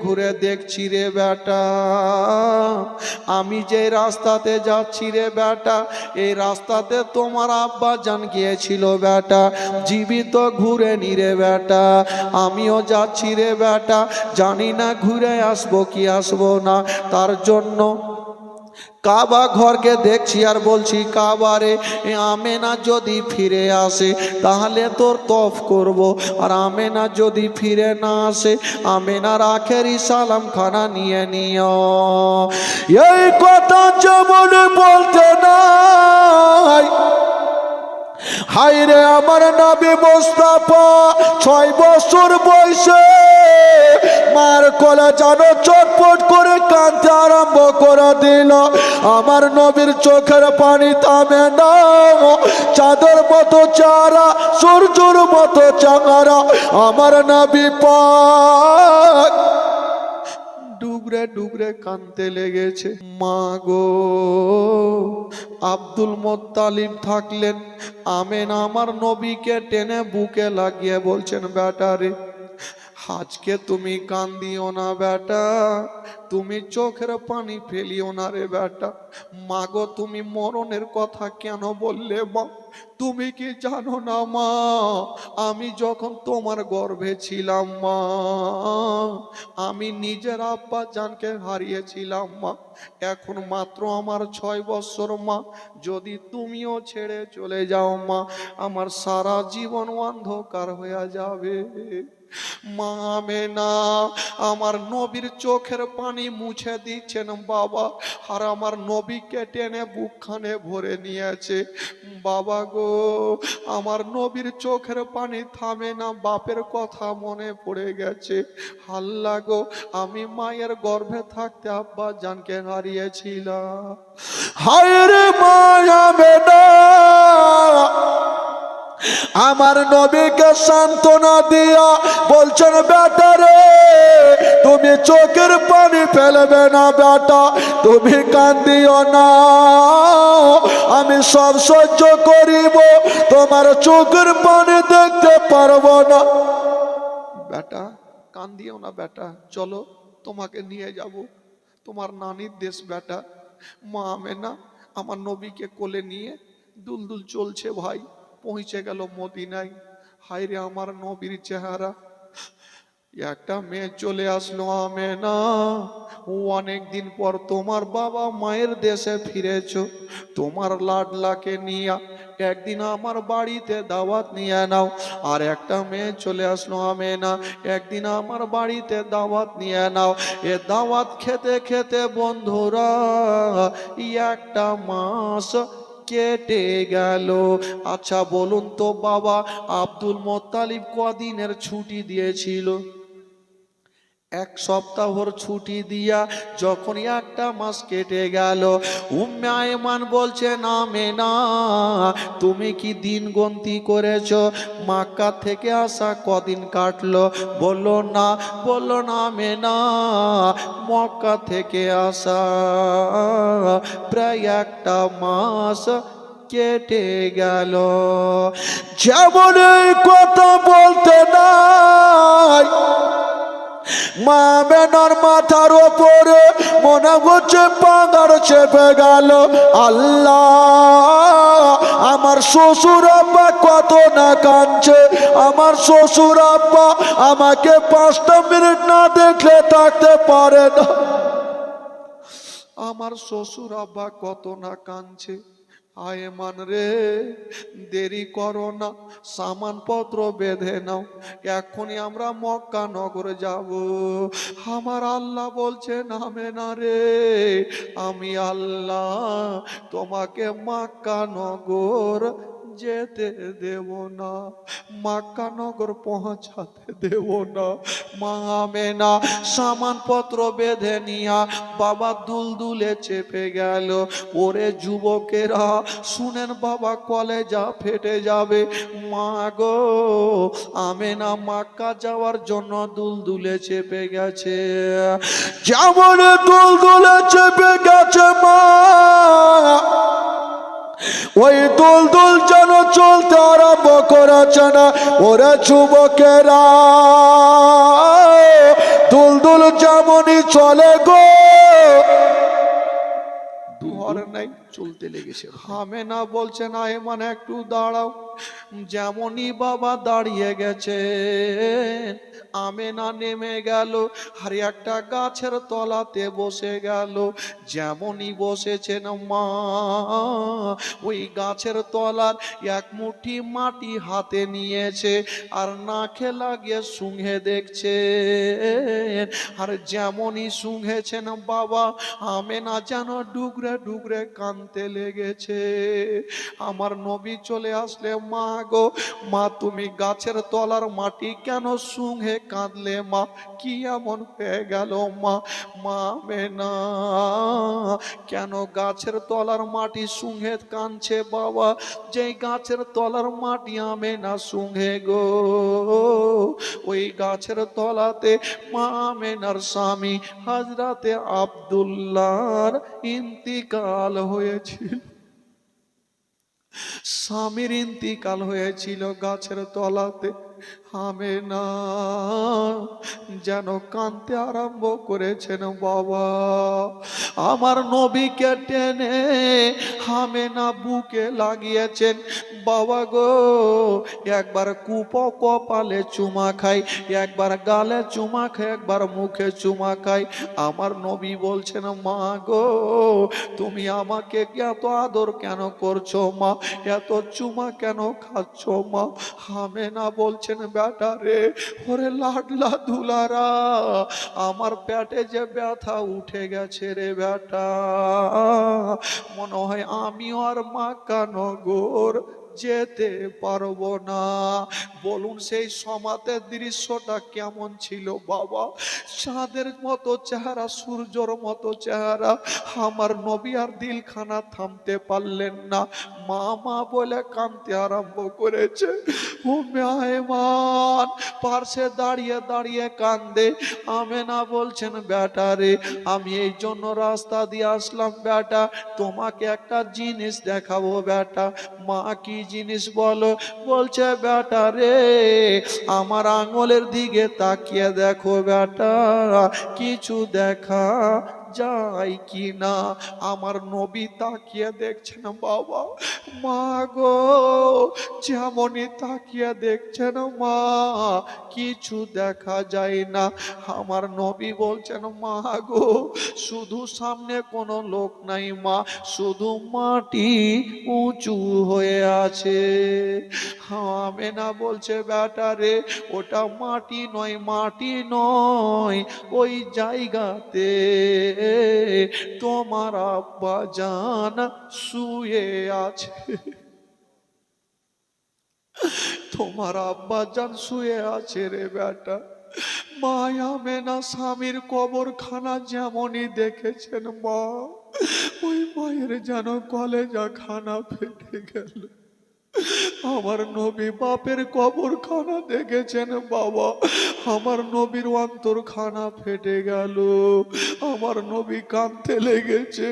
ঘুরে দেখছি রে বেটা, আমি যে রাস্তাতে যাচ্ছি রে বেটা, এই রাস্তাতে তোমার আব্বা জান গিয়েছিল বেটা, জীবিত ঘুরে নি রে বেটা। আমিও যাচ্ছি রে বেটা, জানি না ঘুরে আসবো কি আসবো না। তার জন্য কাবা ঘরকে দেখছি আর বলছি, কাবারে আমেনা যদি ফিরে আসে তাহলে তোর তফ করব, আর আমেনা যদি ফিরে না আসে আমেনার আখেরি সালাম খানা নিয়ে নিও। এই কথা যেমন বলতে নাই, হায়রে আমার নবী মুস্তাফা 6 বছর বয়সে মার কোলে যেন চটপট করে কাঁদতে আরম্ভ করে দিল। আমার নবীর চোখের পানি থামে না, চাঁদের মতো চারা, সূর্যের মতো চাঙারা আমার নবী পাক ডুগরে ডুগরে কানতে লেগেছে। মা গো, আব্দুল মোত্তালিব থাকলেন, আমেনা আমার নবীকে টেনে বুকে লাগিয়ে বলছেন, বেটা রে আজকে তুমি কান্দিও না বেটা, তুমি চোখের পানি ফেলিও না রে বেটা। মা গো, তুমি মরণের কথা কেন বললে মা? তুমি কি জানো না মা, আমি যখন তোমার গর্ভে ছিলাম মা, আমি নিজের আব্বা জানকে হারিয়েছিলাম মা। এখন মাত্র আমার 6 বছর মা, যদি তুমিও ছেড়ে চলে যাও মা, আমার সারা জীবন অন্ধকার হয়ে যাবে। মা আমেনা আমার নবীর চোখের পানি মুছে দিচ্ছেন বাবা, আর আমার নবীকে টেনে বুকখানে ভরে নিয়েছে। বাবা গো, আমার নবীর চোখের পানি থামে না, বাপের কথা মনে পড়ে গেছে। আল্লাহ গো, আমি মায়ের গর্ভে থাকতে আব্বা জানকে হারিয়েছিলাম। হায় রে মা আমেনা, আমার নবীকে সান্ত্বনা দিয়া বলছেন, বেটা রে তুমি চোখের পানি ফেলবে না বেটা, তুমি কান্দিও না, আমি সব সহ্য করিব, তোমার চোখের পানি দেখতে পারবো না। বেটা কান্দিও না বেটা, চলো তোমাকে নিয়ে যাব তোমার নানির দেশ বেটা। মা আমেনা আমার নবীকে কোলে নিয়ে দুলদুল চলছে ভাই, পৌঁছে গেল মদিনায়। হায়রে আমার নবীর চেহারা, একটা মেয়ে চলে আসলো আমেনা, অনেক দিন পর তোমার বাবা মায়ের দেশে ফিরেছো, তোমার লাডলাকে নিয়ে একদিন আমার বাড়িতে দাওয়াত নিয়ে নাও। আর একটা মেয়ে চলে আসলো আমেনা, একদিন আমার বাড়িতে দাওয়াত নিয়ে নাও। এ দাওয়াত খেতে খেতে বন্ধুরা একটা মাস কেটে গেল। আচ্ছা বলুন তো বাবা, আব্দুল মোত্তালিব কদিনের ছুটি দিয়েছিল? 1 সপ্তাহর ছুটি দিয়া যখন একটা মাস কেটে গেল, উম্মে আয়মান বলছেন, আমেনা তুমি কি দিন গন্তি করেছো? মক্কা থেকে আসা কদিন কাটলো? বললো না আমেনা, মক্কা থেকে আসা প্রায় 1টা মাস কেটে গেল। যেমন এই কথা বলতে নাই, মা আমেনার মাথার ওপরে মনে হচ্ছে পাহাড় চেপে গেল। আল্লাহ, আমার শ্বশুর আব্বা কত না কাঁদছে, আমার শ্বশুর আব্বা আমাকে 5টা মিনিট না দেখলে থাকতে পারে না, আমার শ্বশুর আব্বা কত না কাঁদছে। আয়মান রে দেরি করো না, সামানপত্র বেঁধে নাও, এখনই আমরা মক্কা নগরে যাব। আমার আল্লাহ বলছেন, আমেনা রে আমি আল্লাহ তোমাকে মক্কা নগর যেতে দেব না, মক্কা নগর পৌঁছাতে দেব না। মা আমেনা সামানপত্র বেঁধে নিয়া বাবা দুলদুলে চেপে গেল। ওরে যুবকেরা শুনেন বাবা, কলেজা ফেটে যাবে। মা গো, আমেনা মক্কা যাওয়ার জন্য দুলদুলে চেপে গেছে। যেমন দুলদুলে চেপে গেছে মা, ওই দুলদুল যেন চলতে আরম্ভ করেছে না। ওরা যুবকেরা দুলদুল যেমনই চলে গো, ঘর নাই, চলতে লেগেছে। আমেনা বলছে না এমান একটু দাঁড়াও। যেমনই বাবা দাঁড়িয়ে গেছে, আমেনা নেমে গেল আর একটা গাছের তলাতে বসে গেল। যেমনই বসেছেন মা, ওই গাছের তলার এক মুঠি মাটি হাতে নিয়েছে আর নাকে লাগিয়ে শুঙে দেখছে। আর যেমনই শুঙেছেন বাবা, আমেনা যেন ডুগরে ডুগরে কাঁদতে লেগেছে। আমার নবী চলে আসলে, মা গো মা, তুমি গাছের তলার মাটি কেন শুঙে কাঁদলে মা? কি এমন হয়ে গেল মা? মা আমেনা কেন গাছের তলার মাটি শুঙে কাঁদছে বাবা? যেই গাছের তলার মাটি আমেনা শুঙে গো, ওই গাছের তলাতে মা আমেনার স্বামী হযরতে আব্দুল্লাহর ইন্তিকাল হয়েছিল। স্বামীর ইন্তিকাল হয়েছিল গাছের তলাতে। আমেনা যেন কাঁদতে আরম্ভ করেছেন বাবা। আমার নবীকে টেনে আমেনা বুকে লাগিয়েছেন। বাবা গো, একবার কপালে চুমা খাই, একবার গালে চুমা খাই, একবার মুখে চুমা খাই। আমার নবী বলছেন, মা গো তুমি আমাকে এত আদর কেন করছো মা? এত চুমা কেন খাচ্ছ মা? আমেনা বলছেন, বেটা রে, ওরে লাডলা দুলারা, আমার পেটে যে ব্যথা উঠে গেছে রে বেটা, মনে হয় আমি আর মক্কা-নগর যেতে পারবো না। বলুন সেই সমাতের দৃশ্যটা কেমন ছিল বাবা? চাঁদের মতো চেহারা, সূর্যর মতো চেহারা। আমার নবী আর দিলখানা থামতে পারলেন না, মা মা বলে কাঁদতে আরম্ভ করেছে। ও মেহমান পার্শ্বে দাঁড়িয়ে দাঁড়িয়ে কান্দে। আমেনা বলছেন, বেটা রে, আমি এই জন্য রাস্তা দিয়ে আসলাম বেটা, তোমাকে একটা জিনিস দেখাবো বেটা। মা কি জিনিস বলো? বলছে, বেটা রে, আমার আঙুলের দিকে তাকিয়ে দেখো বেটা, কিছু দেখা যায় কি না। আমার নবী তাকিয়ে দেখছেন বাবা। মা গো, যেমনই তাকিয়ে দেখছেন মা, কিছু দেখা যায় না। আমার নবী বলছেন, মা গো, শুধু সামনে কোনো লোক নাই মা, শুধু মাটি উঁচু হয়ে আছে। আমেনা বলছে, বেটা রে, ওটা মাটি নয়, মাটি নয়, ওই জায়গাতে তোমার আব্বা জান শুয়ে আছে। তোমার আব্বা জান শুয়ে আছে রে বেটা। মা আমেনা স্বামীর কবরখানা যেমনই দেখেছেন মা, ওই মায়ের যেন কলেজা খানা ফেটে গেল। আমার নবী বাপের কবরখানা দেখেছেন বাবা, আমার নবীর অন্তরখানা ফেটে গেল। আমার নবী কাঁদতে লেগেছে।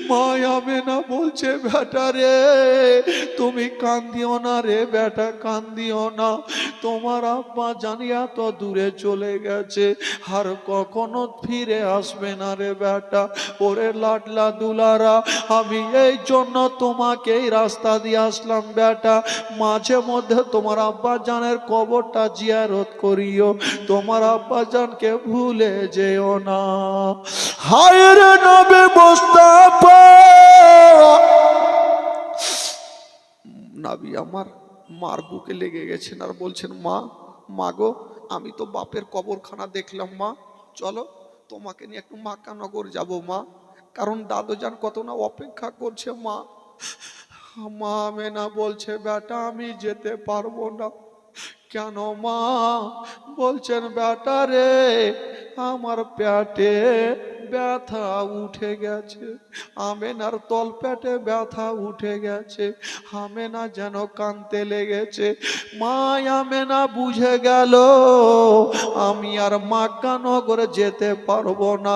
মা আমেনা বলছে, বেটা রে, তুমি কান্দিও না রে বেটা, কান্দিও না। তোমার আব্বা জানিয়া তো দূরে চলে গেছে, আর কখনো ফিরে আসবে না রে বেটা। ওরে লাডলা দুলারা, আমি এই জন্য তোমাকে এই রাস্তা দিয়ে আসলাম বেটা, মাঝে মধ্যে তোমার আব্বা জানের কবরটা জিয়ারত করিও, তোমার আব্বা জানকে ভুলে যেও না। হায় রে নবী মুস্তাফা, নাবি আমার মার বুকে লেগে গেছেন আর বলছেন, মা মা গো, আমি তো বাপের কবরখানা দেখলাম মা, চলো তোমাকে নিয়ে একটু মক্কা-নগর যাব মা, কারণ দাদুজান কত না অপেক্ষা করছে মা। মা আমেনা বলছে, বেটা আমি যেতে পারবো না। কেন মা? বলছেন, বেটা রে, আমার পেটে ব্যথা উঠে গেছে, আমেনার তলপেটে ব্যথা উঠে গেছে, আমেনা যেন কাঁদতে লেগেছে। মা আমেনা বুঝে গেল আমি আর মক্কা নগরে যেতে পারবো না।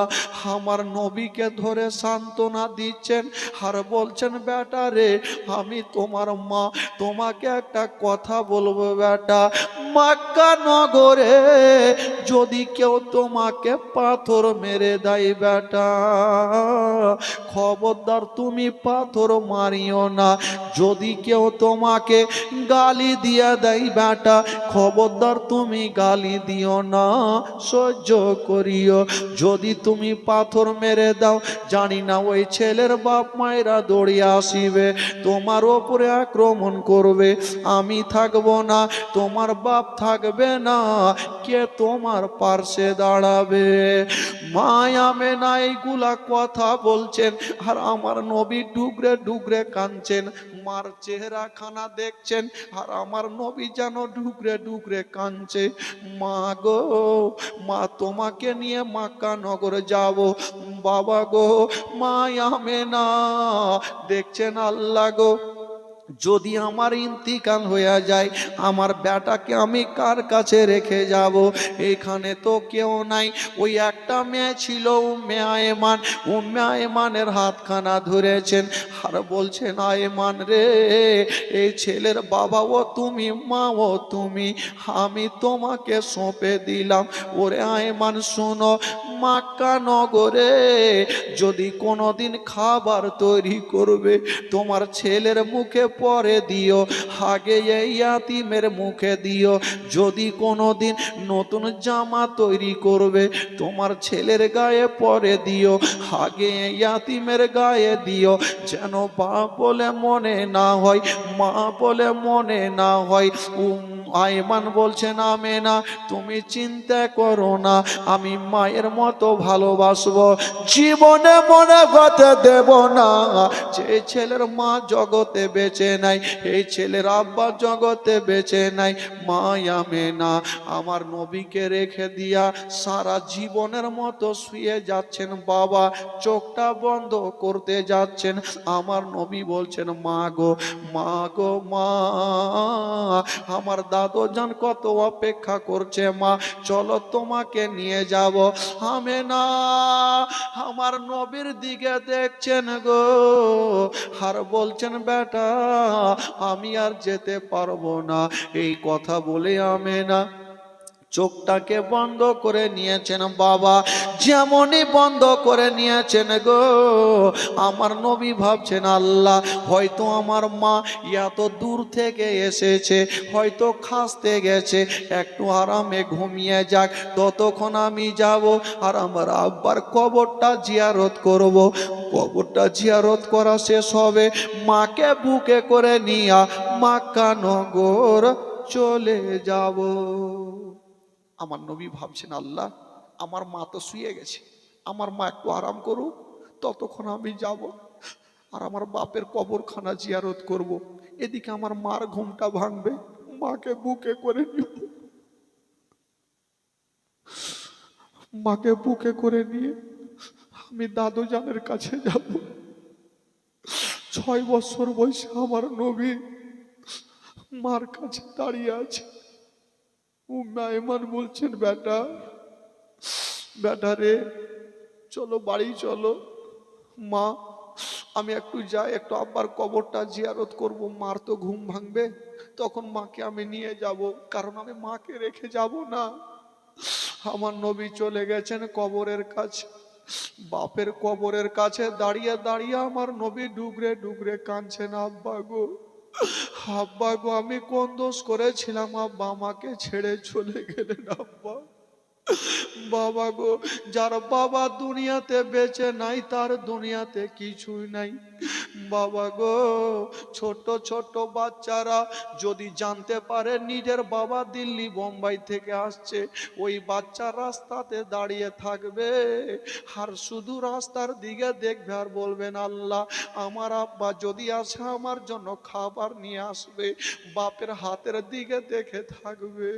আমার নবীকে ধরে সান্ত্বনা দিচ্ছেন আর বলছেন, বেটা রে আমি তোমার মা, তোমাকে একটা কথা বলবো বেটা, মক্কা নগরে যদি কেউ তোমাকে পাথর মেরে দেয় বেটা, খবরদার তুমি পাথর মারিও না। যদি কেউ তোমাকে গালি দিয়ে দেয় বেটা, খবরদার তুমি গালি দিও না, সহ্য করিও। যদি তুমি পাথর মেরে দাও, জানি না ওই ছেলের বাপ মায়েরা দৌড়িয়ে আসিবে, তোমার ওপরে আক্রমণ করবে, আমি থাকবো না, তোমার বাপ থাকবে না, কে তোমার পার্শ্বে দাঁড়াবে? মায়া মেনা এইগুলা কথা বলছেন আর আমার নবী ডুগরে ডুগরে কাঁদছেন। মার চেহারা খানা দেখছেন আর আমার নবী যেন ডুগরে ডুগরে কাঁদছে। মা গো মা, তোমাকে নিয়ে মক্কা নগরে যাব। বাবা গো, মায়া মেনা দেখছেন, আল্লাহ গো যদি আমার ইন্তিকাল হয়ে যায়, আমার বেটাকে আমি কার কাছে রেখে যাব? এখানে তো কেউ নাই। ওই একটা মেয়ে ছিল উম্মে আয়মান, উম্মে আয়মানের হাতখানা ধরেছেন আর বলছেন, আয়মান রে, এই ছেলের বাবাও তুমি, মাও তুমি, আমি তোমাকে সঁপে দিলাম। ওরে আয়মান শোনো, মক্কা নগরে যদি কোনোদিন খাবার তৈরি করবে, তোমার ছেলের মুখে পরে দিও, আগে এই ইয়াতিমের মুখে দিও। যদি কোনোদিন নতুন জামা তৈরি করবে, তোমার ছেলের গায়ে পরে দিও, আগে এই ইয়াতিমের গায়ে দিও, যেন বাপ বলে মনে না হয়, মা বলে মনে না হয়। আয়মান বলছেন, আমেনা তুমি চিন্তা করো না, আমি মায়ের মতো ভালোবাসবো, জীবনে মনে হতে দেব না যে ছেলের মা জগতে বেঁচে নাই, এই ছেলের আব্বা জগতে বেঁচে নাই। মা আমেনা আমার নবীকে রেখে দিয়া সারা জীবনের মতো শুয়ে যাচ্ছেন। বাবা চোখটা বন্ধ করতে যাচ্ছেন, আমার নবী বলছেন, মা গো মা গো মা, আমার দাদু জান কত অপেক্ষা করছে, মা চলো তোমাকে নিয়ে যাব। আমেনা আমার নবীর দিকে দেখছেন গো আর বলছেন, বেটা আমি আর যেতে পারবো না। এই কথা বলে আমেনা চোখটাকে বন্ধ করে নিয়েছেন। বাবা যেমনই বন্ধ করে নিয়েছেন গো, আমার নবী ভাবছেন, আল্লাহ হয়তো আমার মা এত দূর থেকে এসেছে, হয়তো খাসতে গেছে, একটু আরামে ঘুমিয়ে যাক, ততক্ষণ আমি যাব আর আমার আব্বার কবরটা জিয়ারত করব। কবরটা জিয়ারত করা শেষ হবে, মাকে বুকে করে নিয়া মক্কা নগর চলে যাব। আমার নবী ভাবছেন, আল্লাহ আমার মা তো শুয়ে গেছে, আমার মা একটু আরাম করুক, ততক্ষণ আমি যাব আর আমার বাপের কবরখানা জিয়ারত করব। এদিকে আমার মার ঘুমটা ভাঙবে, মাকে বুকে করে নিব, মাকে বুকে করে নিয়ে আমি দাদু জানের কাছে যাব। 6 বছর বয়সে আমার নবী মার কাছে দাঁড়িয়ে আছে। উম্মে আয়মান বলছেন, বেটা বেটা রে চলো বাড়ি চলো। মা আমি একটু যাই, একটু আব্বার কবরটা জিয়ারত করব, মার তো ঘুম ভাঙবে, তখন মাকে আমি নিয়ে যাব, কারণ আমি মাকে রেখে যাব না। আমার নবী চলে গেছেন কবরের কাছে, বাপের কবরের কাছে দাঁড়িয়ে দাঁড়িয়ে আমার নবী ডুগরে ডুগরে কাঁদছেন, আব্বা গো আব্বা গো, আমি কোন দোষ করেছিলাম আব্বা, আমাকে ছেড়ে চলে গেলেন আব্বা। বাবা গো, যার বাবা দুনিয়াতে বেঁচে নাই তার দুনিয়াতে কিছুই নাই, বাবা গো, ছোট ছোট বাচ্চারা যদি জানতে পারে নিজের বাবা দিল্লি বোম্বাই থেকে আসছে, ওই বাচ্চা রাস্তাতে দাঁড়িয়ে থাকবে আর শুধু রাস্তার দিকে দেখবে আর বলবেন, আল্লাহ আমার আব্বা যদি আসে আমার জন্য খাবার নিয়ে আসবে। বাপের হাতের দিকে দেখে থাকবে।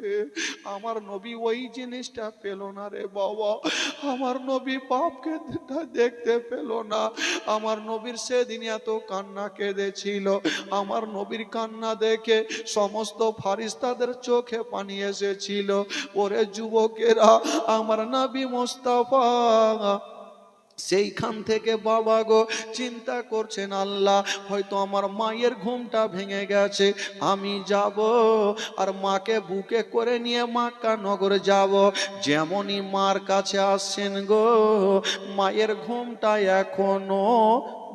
আমার নবী ওই জিনিসটা পেল না রে বাবা। আমার নবী বাপকে দেখতে পেল না। আমার নবীর সেদিন এত কান্না কেঁদেছিল, আমার নবীর কান্না দেখে সমস্ত ফারিস্তাদের চোখে পানি এসেছিল। ওরে যুবকেরা, আমার নবী মুস্তাফা সেইখান থেকে বাবা গো চিন্তা করছেন, আল্লাহ হয়তো আমার মায়ের ঘুমটা ভেঙে গেছে, আমি যাব আর মাকে বুকে করে নিয়ে মক্কা নগরে যাব। যেমনই মার কাছে আসছেন গো, মায়ের ঘুমটা এখনো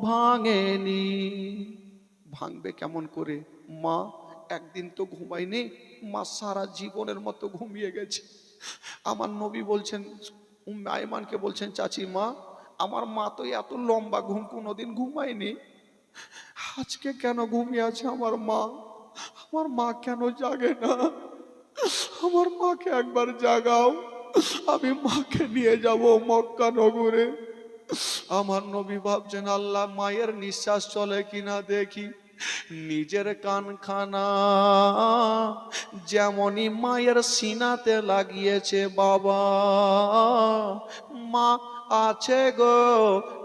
ভাঙেনি। ভাঙবে কেমন করে? মা একদিন তো ঘুমায়নি, মা সারা জীবনের মতো ঘুমিয়ে গেছে। আমার নবী বলছেন, উম্মে আয়মানকে বলছেন, চাচি মা, আমার মা তো এত লম্বা ঘুম কোনোদিন ঘুমায়নি, আজকে কেন ঘুমিয়ে আছে আমার মা? আমার মা কেন জাগে না? আমার মাকে একবার জাগাও, আমি মাকে নিয়ে যাব মক্কা নগরে। আমার নবী ভাবছেন, আল্লাহ মায়ের নিঃশ্বাস চলে কিনা দেখি। নিজের কানখানা যেমনই মায়ের সিনাতে লাগিয়েছে, বাবা মা আছে গো,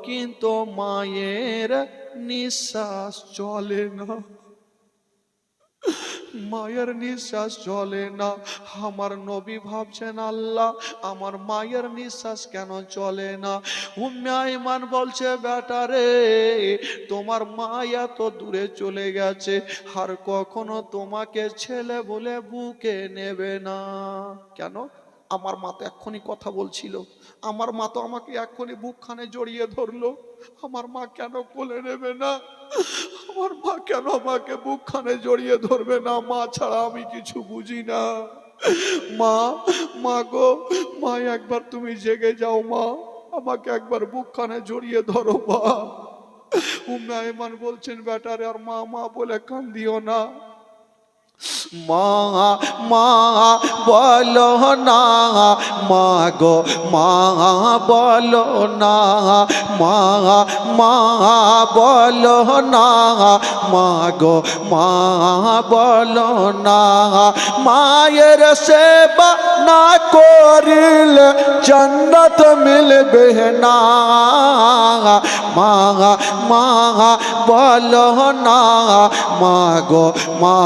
কিন্তু মায়ের নিঃশ্বাস চলে না, মায়ের নিঃশ্বাস চলে না। আমার নবী ভাবছেন, আল্লাহ আমার মায়ের নিঃশ্বাস কেন চলে না? উম্মে আয়মান বলছে, বেটা রে, তোমার মা এত দূরে চলে গেছে আর কখনো তোমাকে ছেলে বলে বুকে নেবে না। কেন? আমার মা তো এক্ষুনি কথা বলছিল, আমার মা তো আমাকে এক্ষুনি বুকখানে জড়িয়ে ধরলো, আমার মা কেন কোলে নেবে না? আমার মা কেন আমাকে বুকখানে জড়িয়ে ধরবে না? মা ছাড়া আমি কিছু বুঝি না। মা, মা গো, মা একবার তুমি জেগে যাও, মা আমাকে একবার বুকখানে জড়িয়ে ধরো মা। উম্মে আয়মান বলছেন, বেটারে আর মা মা বলে কান্দিও না। মা মা বলো না, মা গো মা বলো না, মা মা বলো না, মা গো মা বলো না। মায়ের সেবা না করিলে জান্নাত মিলবে না। মা মা বলো না, মা গো মা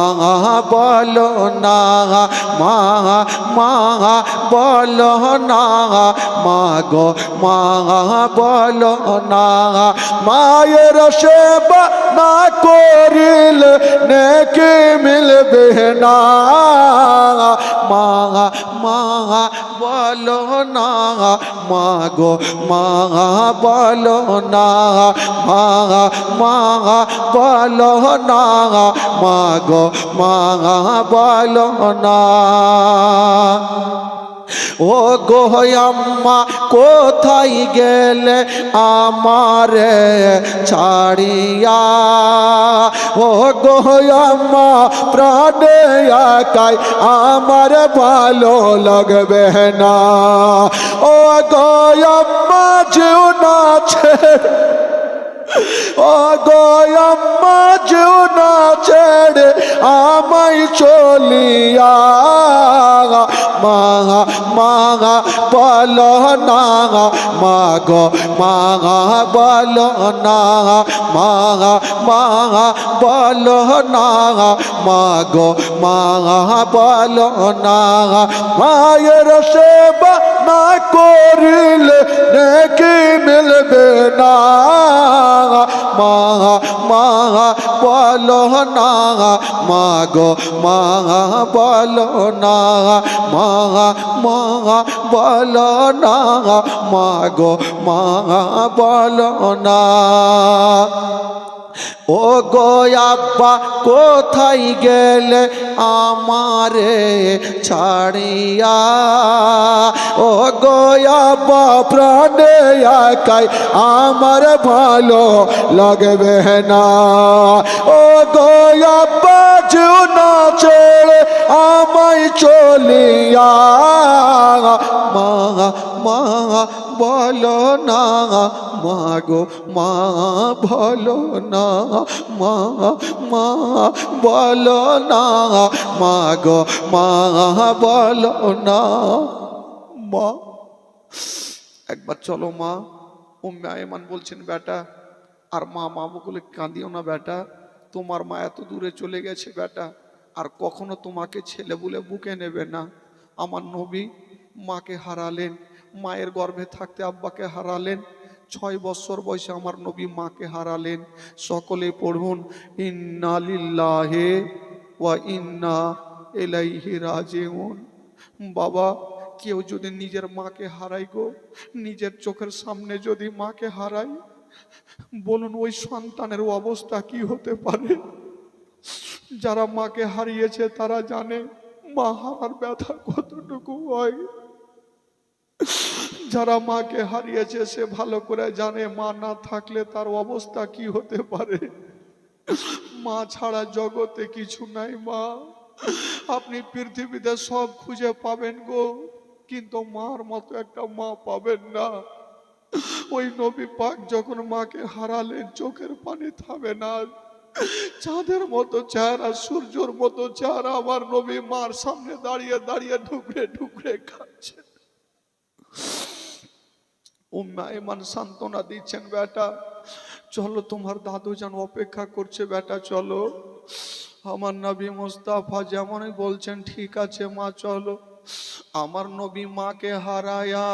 বলো না, মা মা বলো না, মা গো মা বলো না। মায়ের সেবা না করিলে নেকি মিলবে না। মা মা বলো না, মা গো মা বলো না, মা মা বলো না, মা গো মা বলো না। ও গো আম্মা কোথায় গেলে আমারে ছাড়িয়া? ও গো আম্মা প্রাণে একাই আমার ভালো লাগবে না। ও গো আম্মা যেও না ছেড়ে, ও গো আম্মা যেও না ছেড়ে আমায় চলিয়া। মা মা বলো না, মা গো মা বলো না, মা মা বলো না, মা গো মা বলো না। মায়ের সেবা না করিলে নেকি মিলবে না। মা মা বলো না, মা গো মা বলো না, মা মা বলো না, মা গো মা বলো না। ও গো আব্বা কোথায় গেলে আমারে ছাড়িয়া, ও গো আব্বা প্রাণে একাই আমার ভালো লাগবে না, ও গো আব্বা যেও না ছেড়ে আমায় চলিয়া, মা মা বলো না, মা গো মা বলো না, মা মা বলো না, মা গো মা বলো না। মা একবার চলো মা। উম্মে আয়মান বলছেন বেটা আর মা মা বলে কাঁদিও না বেটা, তোমার মা এত দূরে চলে গেছে বেটা, আর কখনো তোমাকে ছেলে বলে বুকে নেবে না। আমার নবী মাকে হারালেন, মায়ের গর্ভে থাকতে আব্বাকে হারালেন, 6 বছর বয়সে আমার নবী মাকে হারালেন। সকলে পড়ুন ইন্না লিল্লাহি ওয়া ইন্না ইলাইহি রাজিউন। বাবা কেউ যদি নিজের মাকে হারাই গো, নিজের চোখের সামনে যদি মাকে হারাই, বলুন ওই সন্তানের অবস্থা কি হতে পারে। যারা মাকে হারিয়েছে তারা জানে মা হারার ব্যথা কতটুকু হয়। যারা মাকে হারিয়েছে সে ভালো করে জানে মা না থাকলে তার অবস্থা কি হতে পারে। মা ছাড়া জগতে কিছু নাই মা। আপনি পৃথিবীতে সব খুঁজে পাবেন গো, কিন্তু মার মতো একটা মা পাবেন না। ওই নবী পাক যখন মাকে হারালেন চোখের পানি থামে না। চাঁদের মতো চেহারা, সূর্যের মতো চেহারা আমার নবী মার সামনে দাঁড়িয়ে দাঁড়িয়ে ঢুকরে ঢুকরে খাচ্ছে। উম্মে আয়মান সান্ত্বনা দিচ্ছেন বেটা চলো তোমার দাদু যেন অপেক্ষা করছে, বেটা চলো। আমার নবী মুস্তাফা যেমনই বলছেন ঠিক আছে মা চলো। আমার নবী মাকে হারায়া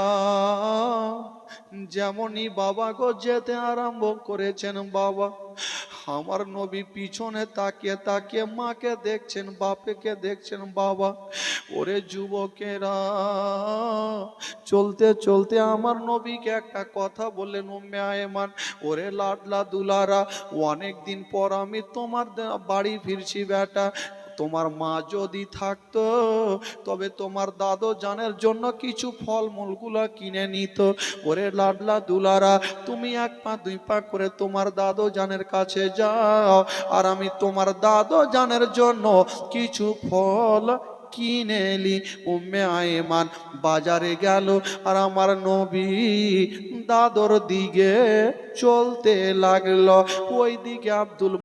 যেমনই বাবা গো যেতে আরম্ভ করেছেন, বাবা আমার নবী পিছনে তাকিয়ে তাকিয়ে মাকে দেখছেন, বাপেকে দেখছেন। বাবা ওরে যুবকেরা, চলতে চলতে আমার নবীকে একটা কথা বললেন উম্মে আয়মান, ওরে লাডলা দুলারা, অনেক দিন পর আমি তোমার বাড়ি ফিরছি বেটা। তোমার মা যদি থাকতো তবে তোমার দাদু জানের জন্য কিছু ফলমূলগুলো কিনে নিত। ওরে লাডলা দুলারা, তুমি 1 পা 2 পা করে তোমার দাদু জানের কাছে যাও, আর আমি তোমার দাদু জানের জন্য কিছু ফল কিনে এলি। উম্মে আয়মান বাজারে গেল আর আমার নবী দাদর দিকে চলতে লাগলো। ওই দিকে আব্দুল